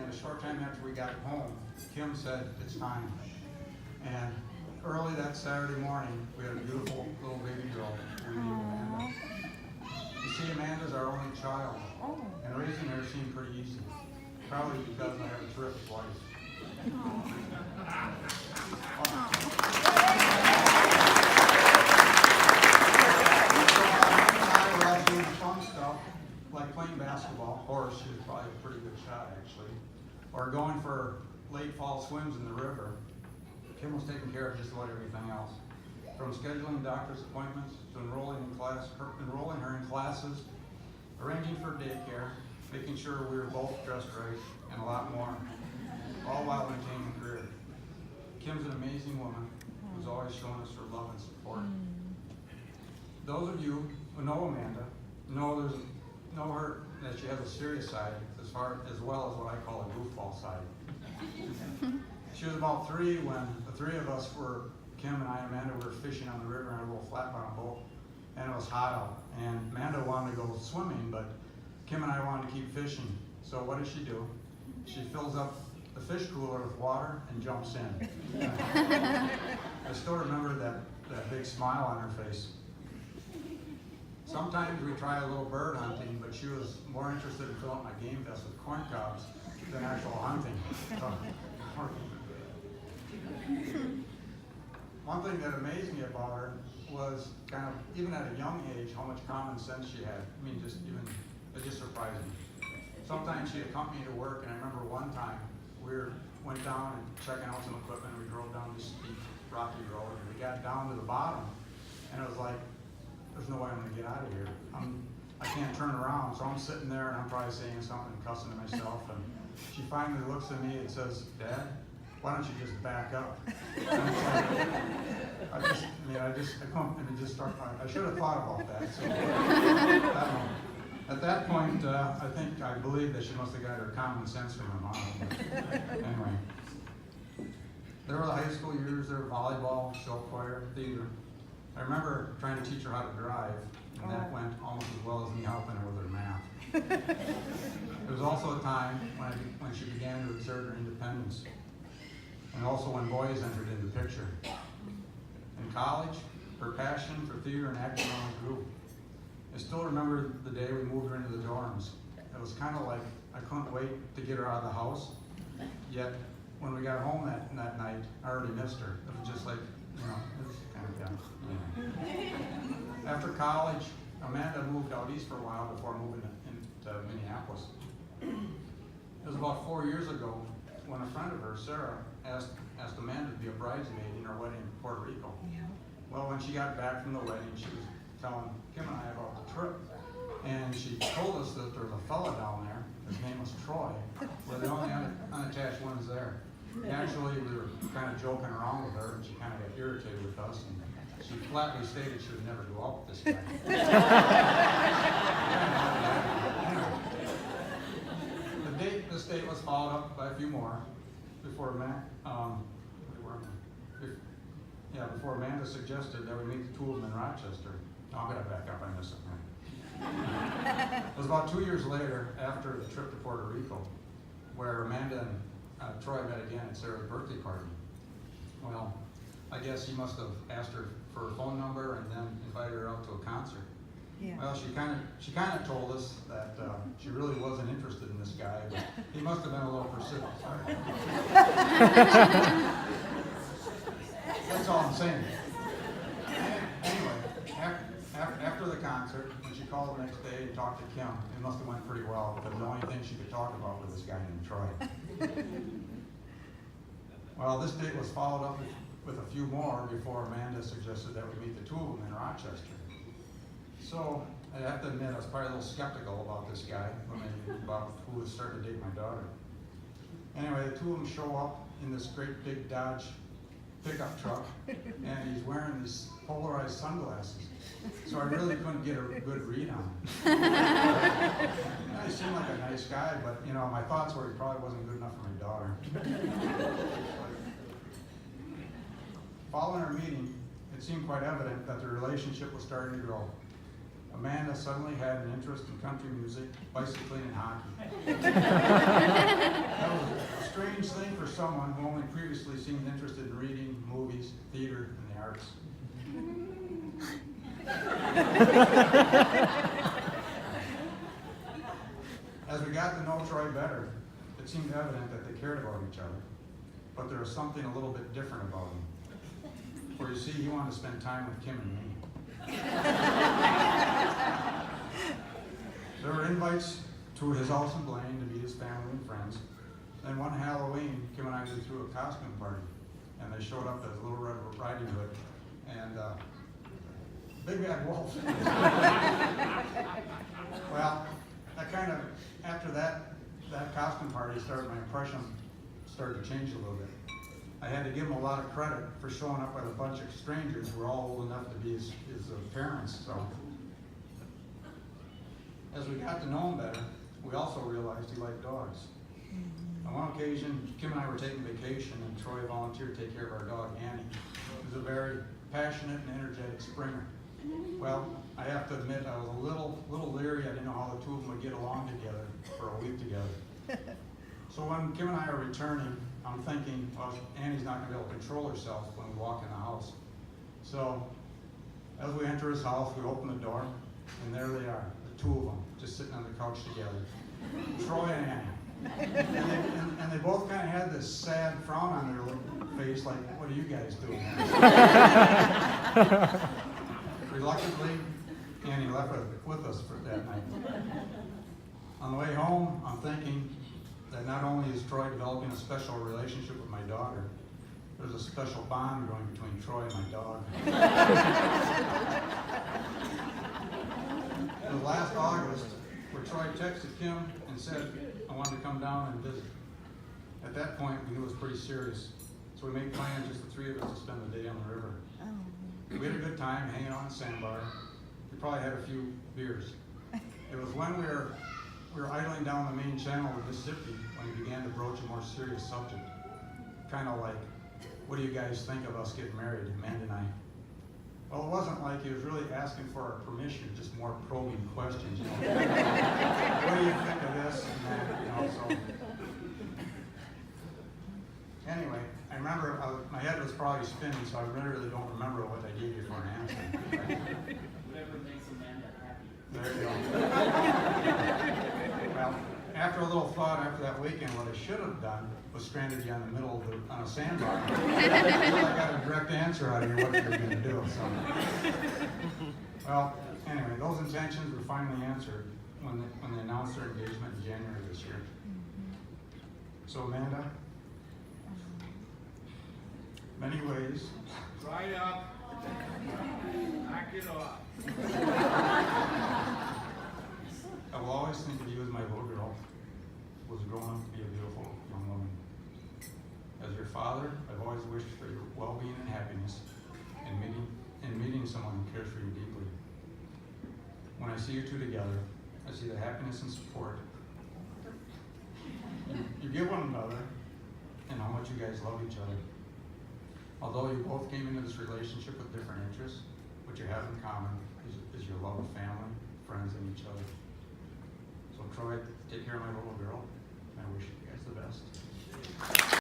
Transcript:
a short time after we got home, Kim said, "It's time." And early that Saturday morning, we had a beautiful little baby girl. We named Amanda. You see, Amanda's our only child, and raising her seemed pretty easy. Probably because I have a terrific wife. I was doing fun stuff like playing basketball. Horace, she was probably a pretty good shot actually, or going for late fall swims in the river. Kim was taking care of just about everything else, from scheduling doctor's appointments to enrolling her in classes, arranging for daycare, making sure we were both dressed right, and a lot more, all while maintaining a career. Kim's an amazing woman who's always shown us her love and support. Those of you who know Amanda know her that she has a serious side as well as what I call a goofball side. She was about 3 when the 3 of us were, Kim and I and Amanda, were fishing on the river in a little flat bottom boat, and it was hot out. And Amanda wanted to go swimming, but Kim and I wanted to keep fishing. So what does she do? She fills up the fish cooler with water and jumps in. I still remember that big smile on her face. Sometimes we try a little bird hunting, but she was more interested in filling up my game vest with corn cobs than actual hunting. One thing that amazed me about her was kind of, even at a young age, how much common sense she had. I mean, it just surprised me. Sometimes she'd accompany me to work, and I remember one time we went down and checking out some equipment, and we drove down this steep, rocky road, and we got down to the bottom, and it was like, there's no way I'm gonna get out of here. I can't turn around, so I'm sitting there, and I'm probably saying something, cussing to myself, and she finally looks at me and says, "Dad, why don't you just back up?" And it's like, I should have thought about that. So, I don't know. At that point, I believe that she must have got her common sense from her mom. But anyway, there were the high school years. There were volleyball, show choir, theater. I remember trying to teach her how to drive, and that went almost as well as me helping her with her math. There was also a time when she began to exert her independence, and also when boys entered into the picture. In college, her passion for theater and acting only grew. I still remember the day we moved her into the dorms. It was kind of like I couldn't wait to get her out of the house, yet when we got home that night, I already missed her. It was just like, it was kind of, yeah. After college, Amanda moved out east for a while before moving into Minneapolis. It was about 4 years ago when a friend of hers, Sarah, asked Amanda to be a bridesmaid in her wedding in Puerto Rico. Yeah. Well, when she got back from the wedding, she was telling Kim and I about the trip. And she told us that there was a fella down there, his name was Troy. We're the only unattached ones there. Actually, we were kind of joking around with her, and she kind of got irritated with us. And she flatly stated she would never go out with this guy. This date was followed up by a few more before Amanda suggested that we meet the two of them in Rochester. No, I'm going to back up. I missed something. It was about 2 years later, after the trip to Puerto Rico, where Amanda and Troy met again at Sarah's birthday party. Well, I guess he must have asked her for her phone number and then invited her out to a concert. Yeah. Well, she kind of told us that she really wasn't interested in this guy, but he must have been a little persistent. Sorry. That's all I'm saying. Anyway, after the concert, when she called the next day and talked to Kim, it must have went pretty well, because the only thing she could talk about was this guy named Troy. Well, this date was followed up with a few more before Amanda suggested that we meet the two of them in Rochester. So I have to admit, I was probably a little skeptical about this guy, about who was starting to date my daughter. Anyway, the two of them show up in this great big Dodge pickup truck, and he's wearing these polarized sunglasses. So I really couldn't get a good read on him. He seemed like a nice guy, but my thoughts were he probably wasn't good enough for my daughter. Following our meeting, it seemed quite evident that the relationship was starting to grow. Amanda suddenly had an interest in country music, bicycling, and hockey. That was someone who only previously seemed interested in reading, movies, theater, and the arts. As we got to know Troy better, it seemed evident that they cared about each other, but there was something a little bit different about him. For you see, he wanted to spend time with Kim and me. There were invites to his house in Blaine to meet his family and friends. Then one Halloween, Kim and I threw a costume party, and they showed up as Little Red Riding Hood and Big Bad Wolf. Well, that kind of, after that costume party started, my impression started to change a little bit. I had to give him a lot of credit for showing up with a bunch of strangers who were all old enough to be his parents. So, as we got to know him better, we also realized he liked dogs. On one occasion, Kim and I were taking vacation, and Troy volunteered to take care of our dog, Annie. He was a very passionate and energetic Springer. Well, I have to admit, I was a little leery. I didn't know how the two of them would get along together for a week together. So when Kim and I are returning, I'm thinking, well, Annie's not going to be able to control herself when we walk in the house. So as we enter his house, we open the door, and there they are, the two of them, just sitting on the couch together, Troy and Annie. And they both kind of had this sad frown on their face, like, what are you guys doing? Reluctantly, Annie left with us for that night. On the way home, I'm thinking that not only is Troy developing a special relationship with my daughter, there's a special bond growing between Troy and my dog. It was last August where Troy texted Kim and said, I wanted to come down and visit. At that point, we knew it was pretty serious, so we made plans, just the three of us, to spend the day on the river. We had a good time hanging out in the sandbar. We probably had a few beers. It was when we were idling down the main channel of Mississippi when he began to broach a more serious subject. Kind of like, what do you guys think of us getting married, Amanda and I? Well, it wasn't like he was really asking for our permission, just more probing questions, you know. What do you think of this and that, you know, so. Anyway, I remember my head was probably spinning, so I really don't remember what I gave you for an answer. Right? Whatever makes Amanda happy. There you go. Well, after a little thought after that weekend, what I should have done was stranded you on the middle of on a sandbar. I got a direct answer out of you what you're going to do. So. Well, anyway, those intentions were finally answered when they announced their engagement in January this year. So Amanda, many ways. Right up. Knock it off. I will always think of you as my little girl who was grown up to be a beautiful young woman. As your father, I've always wished for your well-being and happiness and meeting someone who cares for you deeply. When I see you two together, I see the happiness and support you give one another and how much you guys love each other. Although you both came into this relationship with different interests, what you have in common is your love of family, friends, and each other. So Troy, take care of my little girl, and I wish you guys the best.